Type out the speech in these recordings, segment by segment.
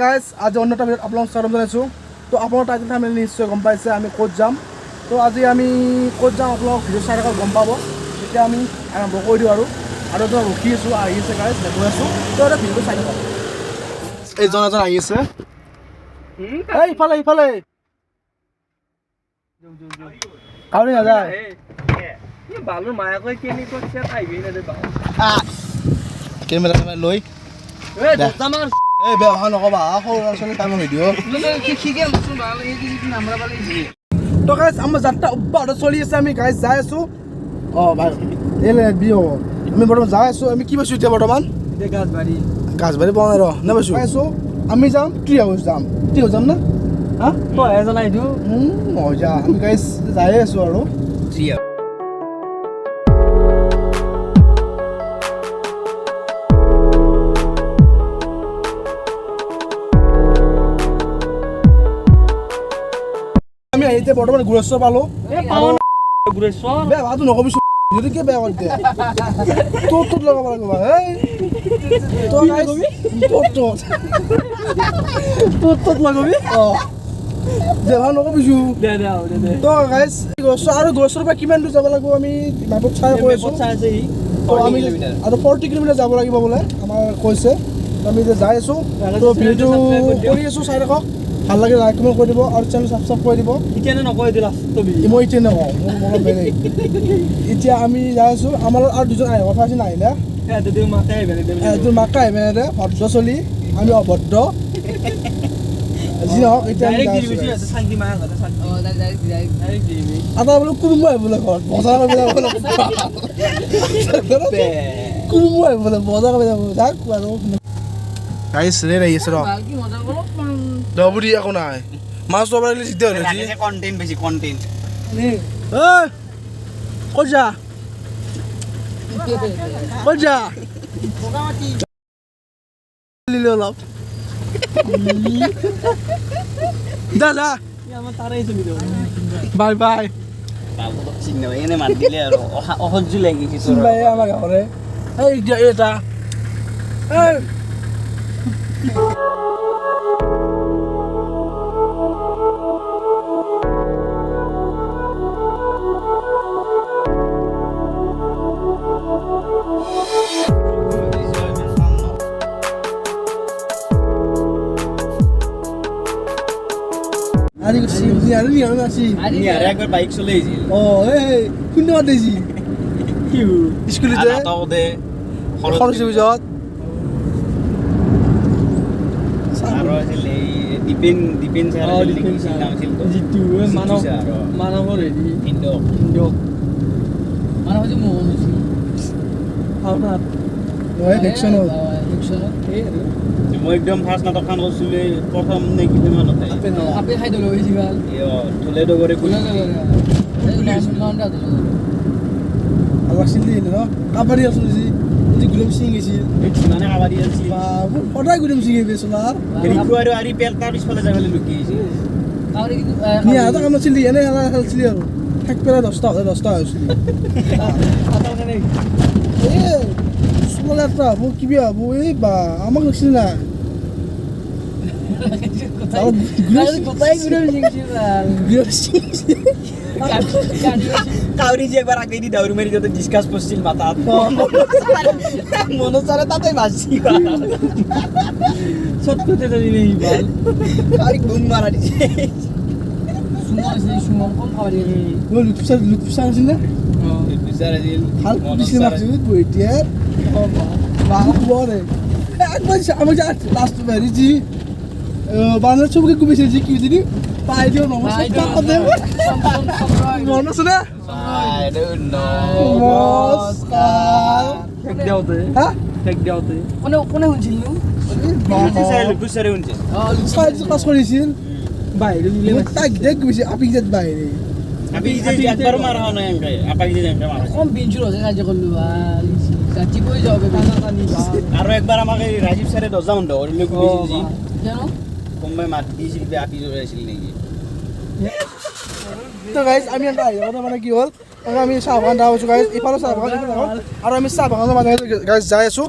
Guys আজি অন্য এটা ভিডিঅ'ত আপোনালোকক স্বাগতম জনাইছোঁ। তো আপোনাৰ টাইটেল থাম্বনেইল নিশ্চয় গম পাইছে আমি ক'ত যাম। তো আজি আমি ক'ত যাম আপোনালোক ভিডিঅ' চাই থকা গম পাব। তেতিয়া আমি আৰম্ভ কৰি দিওঁ আৰু এজন ৰখি আছোঁ, আহি আছে গাইজ, দেখুৱাই আছোঁ। তো এটা ভিডিঅ'টো চাই থাকক। এইজন এজন আহি আছে, ইফালে ইফালে কাউৰী নাযায়। বালুৰ মায়াকৈ কেনেকুৱা কেমেৰা লৈ এই বেয়া ভাষা নক'বা, সৰু ল'ৰা ছোৱালী টাইমৰ ভিডিঅ'। তো গাইজ আমাৰ যাত্ৰা অব্যাহত চলি আছে, আমি গাইজ যাই আছোঁ। ভাই বি হ'ব, আমি বৰ্তমান যাই আছোঁ। আমি কি পাইছোঁ এতিয়া বৰ্তমান? গাছবাৰী পোৱা নাই ৰ নে পাইছোঁ আছোঁ। আমি যাম ট্ৰি হাউচ যাম না হা জনাই দিওঁ মজা। আমি গাইজ যাই আছোঁ আৰু আমি আহিতে বৰ্তমান গুৰেশ্বৰ পালোঁ। বেয়া ভাষাটো নকবি, যদি কি বেয়া কৰি দিয়ে তোৰ লগাব লাগিব। তোৰ লগাবি বেয়া ভাষা নকবিছোঁ। তো গাইজ আৰু গুৰেশ্বৰ পৰা কিমান দূৰ যাব লাগিব আমি মেপত চাই কৈ আছোঁ। তো আমি আৰু 40 কিলোমিটাৰ যাব লাগিব বোলে আমাৰ কৈছে। আমি এতিয়া যাই আছোঁ। তো ভিডিঅ'টো কৰি আছোঁ, চাই থাকক। ভাল লাগে লাইক কমেণ্ট কৰি দিব আৰু চেনেল ছাবস্ক্ৰাইব কৰি দিব। এতিয়া নকয় দিলা মই এতিয়া নকওঁ, মোৰ মনত বেলেগ। এতিয়া আমি যাই আছোঁ, আমাৰ আৰু দুজন আহিব কথা আছিল, নাহিলে। তোৰ মাকা আহিব দে, ভদ্ৰ চলি, আমি অভদ্ৰ। যি নহওক এতিয়া এটা বোলো কুৰুমু আহিব বোলে ঘৰত বজাৰ কৰিব যাব কুৰুমু আহিব বোলে বজাৰ কৰিব যাব। যাক আৰু গাইজ ৰেড আহি আছে ৰ দবুৰি একো নাই। মাছ ধৰিব লাগিলে দিগদাৰ হ'ল ক'ত যা ক'ত যা অলপ যা যা বাই বাই অসহ্য লাগিছে আমাৰ গাঁৱৰে এটা একবাৰ বাইক চলে আহিছিল শূন্য দিছি স্কুলতে খৰচী পিছত আৰু আছিল এই দীপেন ছাৰ যিটো মানৱৰ হেৰি মই একদম ফাৰ্ষ্ট নাটকখন কৰিছিলোঁ প্ৰথম নে কিমানতে থলে দগৰে কাবাডী আছিল গুলাম সিং গৈছিল মানে কাবাডী আছিল সদায় গুলাম সিং গৈছিল ৰিকু আৰু আৰি পেল তাৰ পিছফালে যাই পেলাই লুকি আহিছিল কাম নাছিল এনে খেলা খেলিছিলি আৰু থাক পেলাই 10টা হৈছিল মোক কিবি হব এই বা আমাক লাগছিল না কাউরি যে একবার আগে দি দাউরি মারি যত ডিসকাস করছিল মাথাত মনে চলে তাতে বাসি সত্যতে তো নেই বাল কাউরি ঘুম মারা দিছে সুমন কোন খাবার ও লুৎফুসার আছিল না বিচার আছিল হাল দিছিল মাসুদ বইটিয়া বাহ বরে একবার আমি যা লাস্ট মেরিজি বাংলার ছবিকে ঘুমিয়েছে যে কি জানি পাই দিও নমস্কার মনে আছে না নমস্কার হ্যাঁ কোনে শুনছিল ক্লাছ কৰিছিল বাহিৰে তাক দেখ গৈছে আপি যেত বাহিৰে আপি যে একবাৰ মাৰা নাই এংকে আপি যে এংকে মাৰা কম বিঞ্জুৰ হৈছে কাজ কৰিলো চাচি কৈ যাও আৰু একবাৰ আমাক ৰাজীৱ ছাৰে দৰ্জা বন্ধ কৰিলে কৈছিল যি জানো কোনোবাই মাত দিছিল আপি জোৰাইছিল নেকি তো গাইজ আমি এটা আহি থাকোঁতে মানে কি হ'ল আমি চাহ বাগান দেখা পাইছোঁ গাইজ ইফালে চাহ বাগান আৰু আমি চাহ বাগানৰ মাজে গাইজ যাই আছোঁ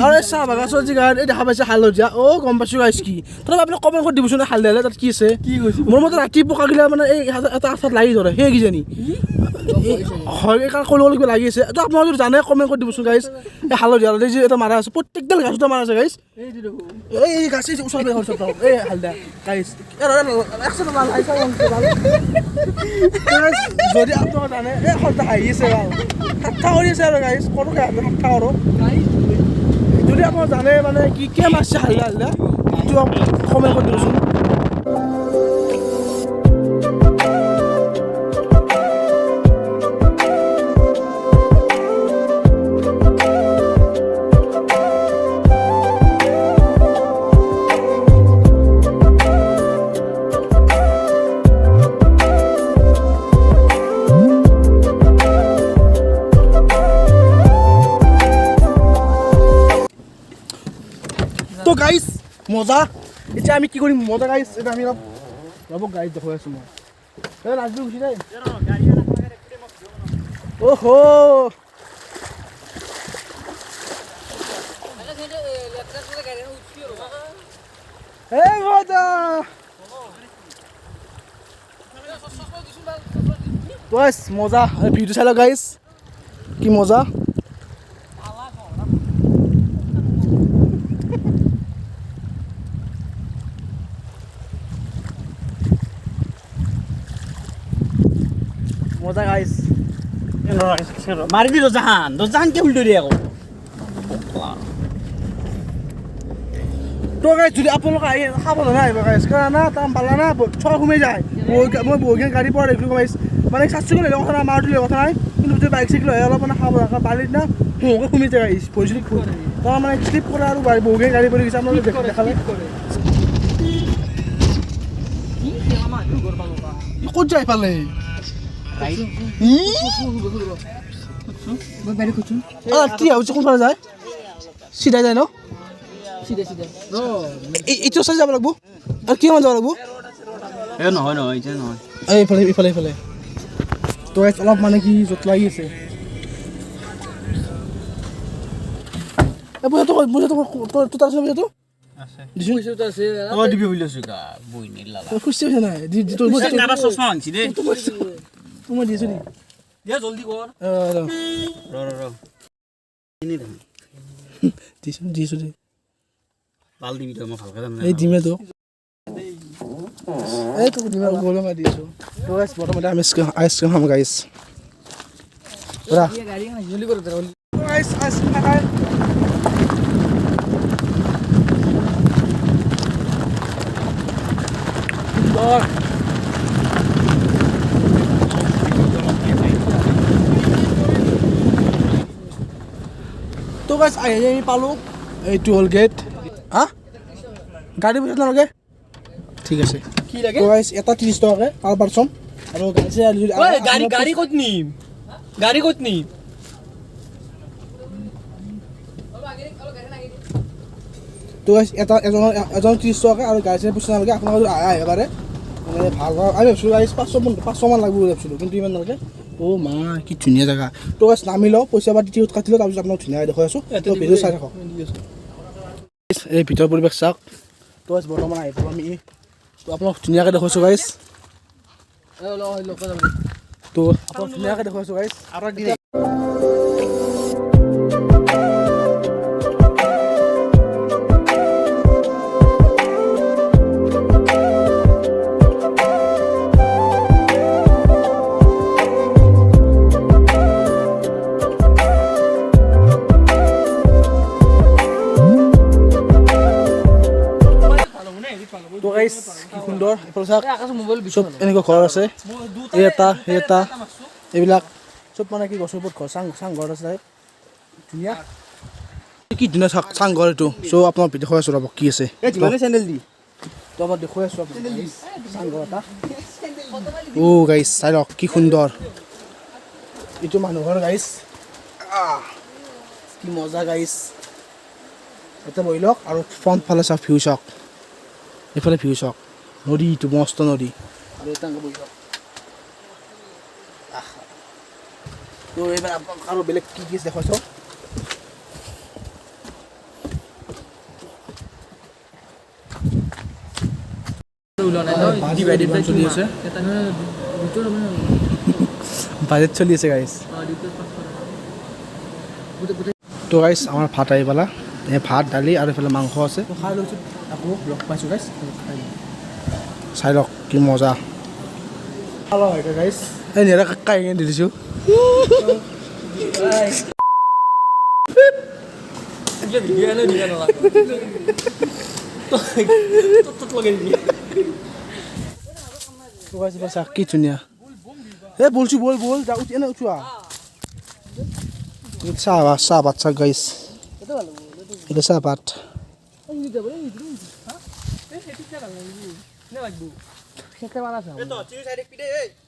আৰু এই চাহ বাগানৰ যি গাড়ী এই দেখা পাইছে হালধীয়া গম পাইছোঁ গাইজ কি তথাপি আপুনি কমেণ্ট কৰি দিবচোন হালধীয়া তাত কি আছে কি কৈছে মোৰ মতে ৰাতি পকাগিলা মানে এই এটা আঠাত লাগি ধৰে সেই কিজানি হয় এইকাৰণে ক'লো কিবা লাগি আছে তো আপোনালোকে যদি জানে কমেণ্ট কৰি দিবচোন গাইজ এই হালধীয়া যি এটা মাৰা আছে প্ৰত্যেকডাল গাছতে মাৰা আছে গাইজ এই গাছ ওচৰতে এই হালধীয়া গাইজ যদি আপোনালোকে জানে এই সদায় হাঁহি আছে ভাল ঠাট্টা কৰি আছে আৰু গাইজ কৰো ঠাট্টা কৰোঁ যদি আপোনালোকে জানে মানে কি মাৰছে হালধীয়া সেইটো কমেণ্ট কৰি দিবচোন তো গাইজ মজা এতিয়া আমি কি কৰিম মজা গাইজ এতিয়া আমি অলপ গাড়ীত দেখুৱাই আছোঁ মই ৰাজবি গুচি যায় অহ' এই মজা বছ মজা ভিডিঅ' চাই লওক গাইজ কি মজা মজা গাইজ মাৰি দি দজাহান কে খুলি দিয়ে আকৌ তো গাইজ যদি আপোনালোকে আহি সাৱধানে আহিব গাইজ কাৰণ তাৰ পালা না চকা সোমাই যায় মই বহুখিনি গাড়ী পৰা দেখিলোঁ গাইজ মানে চাৰ্চিকেল আহিলে কথা নাই মাৰ দিলে কথা নাই কিন্তু যদি বাইক চাইকেল হয় অলপ মানে সাৱধান বালিত না সোমকে সোমাই যায় গাইজ ভৰি চলি তাৰ মানে শ্লিপ কৰে আৰু বহুখিনি গাড়ী পৰি গৈছে আপোনালোকে দেখালে ক'ত যায় পালে কি হৈছে কোনফালে যায় চিধাই যায় ন এইটো চাই যাব লাগিব আৰু কিমান যাব লাগিব নহয় এতিয়া নহয় এইফালে তো অলপ মানে কি য'ত লাগি আছে পইচাটো দিবি বুলি আছোঁ গা বহি নিলালা খুচি হৈছে নাই চশমা আনিছি দেই মই দিছোঁ নি দিয়া জলদি কৰ দিছোঁ দেই ভাল দিবি তই মই ভালকৈ জানো এই দিমে তোক এই তোক দিমে গ'লে মই দিছোঁ তো গাইছ প্ৰথমতে আমি আইচক্ৰীম খাম গাইছ গাইছ আইচক্ৰীম খাই তো গাইছ আহি আমি পালোঁ এইটো হ'ল গেট হা গাড়ী পইচা নালাগে ঠিক আছে কি লাগে তো গাইছ এটা 30 টকাকৈ পাৰ পাৰ্চন আৰু গাড়ী ক'ত নিম তো গাইছ এজন 30 টকাকৈ আৰু গাড়ী পইচা নালাগে আপোনালোকে আহিব পাৰে মানে ভাল আমি ভাবিছিলোঁ গাইছ 500মান লাগিব বুলি ভাবিছিলোঁ কিন্তু ইমান নালাগে মা কি ধুনীয়া জেগা তো গাইছ নামি লওঁ পইচা পাতি টিকট কাটি লওঁ তাৰপিছত আপোনাক ধুনীয়াকৈ দেখুৱাই আছোঁ তো ভিডিঅ' চাই থাকক এই ভিতৰৰ পৰিৱেশ চাওক তো গাইছ বৰ্তমান আহি পালোঁ আমি তো আপোনাক ধুনীয়াকৈ দেখুৱাইছোঁ গাইছ তো আপোনাক ধুনীয়াকৈ দেখুৱাইছোঁ গাইছ আৰু একদিন তো গাইছ কি সুন্দৰ এইফালে চাওক চব এনেকুৱা ঘৰ আছে এই এটা এইবিলাক চব মানে কি গছৰ ওপৰত ঘৰ চাংঘৰ আছে ধুনীয়া কি ধুনীয়া চাংঘৰ এইটো চ' আপোনাক দেখুৱাই আছোঁ ৰ'ব কি আছে চেণ্ডেল দি তো আপোনাক দেখুৱাই আছোঁ চাংঘৰ এটা গাইছ চাই লওক কি সুন্দৰ এইটো মানুহৰ গাইছ কি মজা গাইছ ইয়াতে বহি লওক আৰু ফ্ৰণ্ট ফালে চাওক ভিউ চাওক এইফালে ভিউ চাওক নদী এইটো মস্ত নদী আৰু এটা বহি লওক তো এইবাৰ আৰু বেলেগ কি কি দেখুৱাই চাওঁ চলি আছে বাজেট চলি আছে গাইছ তো গাইছ আমাৰ ভাত আহি পালা এই ভাত দালি আৰু এইফালে মাংস আছে খাই লৈছোঁ আকৌ লগ পাইছোঁ গাইছ চাই লওক কি মজা খালো হয় গাইছ এই নিৰা কাই কিনে দি দিছোঁ কি ধুনীয়া এই বলছো বল বল যা উঠি এনে উঠোৱা চাহপাত চাহ গাইছ এটা চাহপাত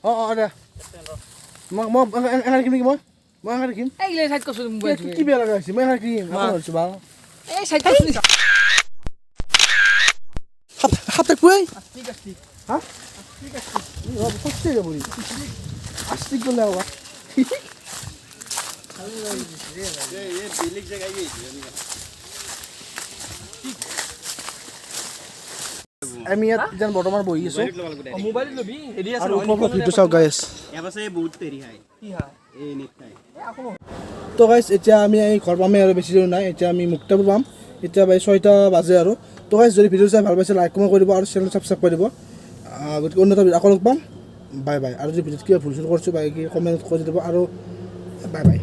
অঁ অঁ দে মই এনে কিনিম নেকি মই এনে কিনিম কি বেয়া লগা হৈছে মই এনে কিনিম বাৰু সাপ্তাহিক পুৱাই হা সত্যি যাব আস্তিক গ'লে হ'ব আমি ইয়াত যেন বৰ্তমান বহি আছোঁ আৰু ভিডিঅ' চাওক গাইছ তো গাইছ এতিয়া আমি ঘৰ পামেই আৰু বেছি দূৰ নাই এতিয়া আমি মুক্তাপুৰ পাম এতিয়া বাই 6টা বাজে আৰু তো গাইছ যদি ভিডিঅ' চাই ভাল পাইছে লাইক কমেণ্ট কৰিব আৰু চেনেল ছাবস্ক্ৰাইব কৰি দিব গতিকে অন্য এটা আকৌ লগ পাম বাই বাই আৰু যদি ভিডিঅ'ত কিবা ভুল চুল কৰিছোঁ বা কি কমেণ্ট কৰি দিব আৰু বাই বাই